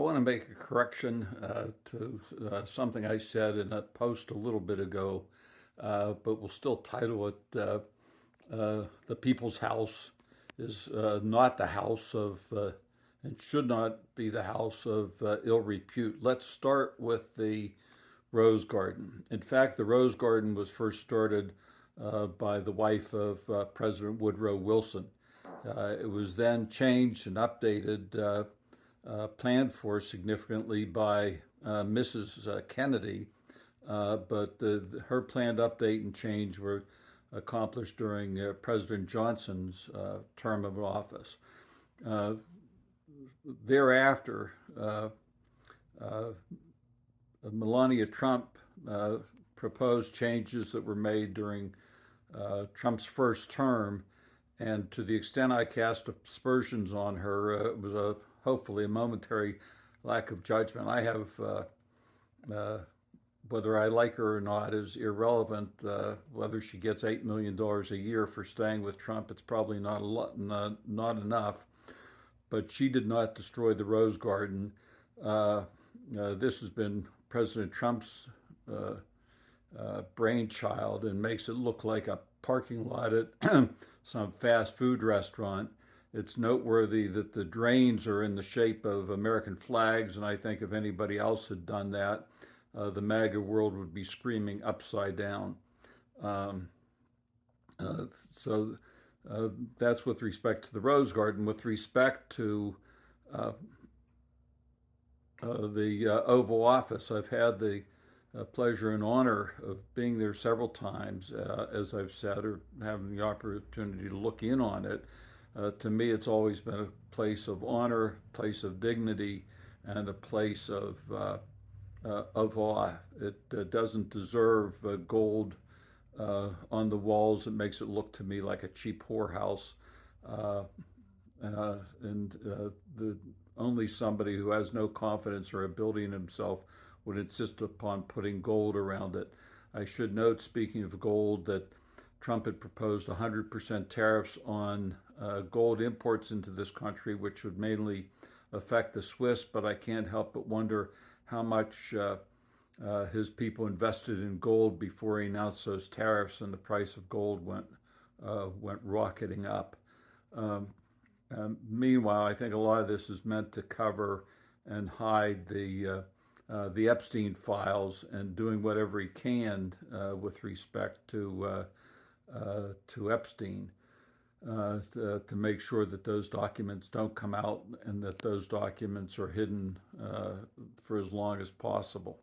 want to make a correction to something I said in a post a little bit ago, but we'll still title it The People's House is not the house of, and should not be the house of ill repute. Let's start with the Rose Garden. In fact, the Rose Garden was first started by the wife of President Woodrow Wilson. It was then changed and updated, planned for significantly by Mrs. Kennedy, but her planned update and change were accomplished during President Johnson's term of office. Uh, Thereafter, uh, Melania Trump proposed changes that were made during Trump's first term, and to the extent I cast aspersions on her, it was hopefully a momentary lack of judgment. I have, uh, whether I like her or not is irrelevant. Whether she gets $8 million a year for staying with Trump, it's probably not a lot, not enough. But she did not destroy the Rose Garden. This has been President Trump's uh, brainchild and makes it look like a parking lot at some fast food restaurant. It's noteworthy that the drains are in the shape of American flags, and I think if anybody else had done that, the MAGA world would be screaming upside down. Um, uh, so that's with respect to the Rose Garden. With respect to uh, the Oval Office, I've had the pleasure and honor of being there several times, as I've said, or having the opportunity to look in on it. To me, it's always been a place of honor, place of dignity, and a place of awe. It doesn't deserve gold on the walls. It makes it look to me like a cheap whorehouse. Uh, and the only somebody who has no confidence or ability in himself would insist upon putting gold around it. I should note, speaking of gold, that Trump had proposed 100% tariffs on gold imports into this country, which would mainly affect the Swiss, but I can't help but wonder how much his people invested in gold before he announced those tariffs, and the price of gold went rocketing up. Um, Meanwhile, I think a lot of this is meant to cover and hide the Epstein files, and doing whatever he can with respect to Epstein to make sure that those documents don't come out and that those documents are hidden for as long as possible.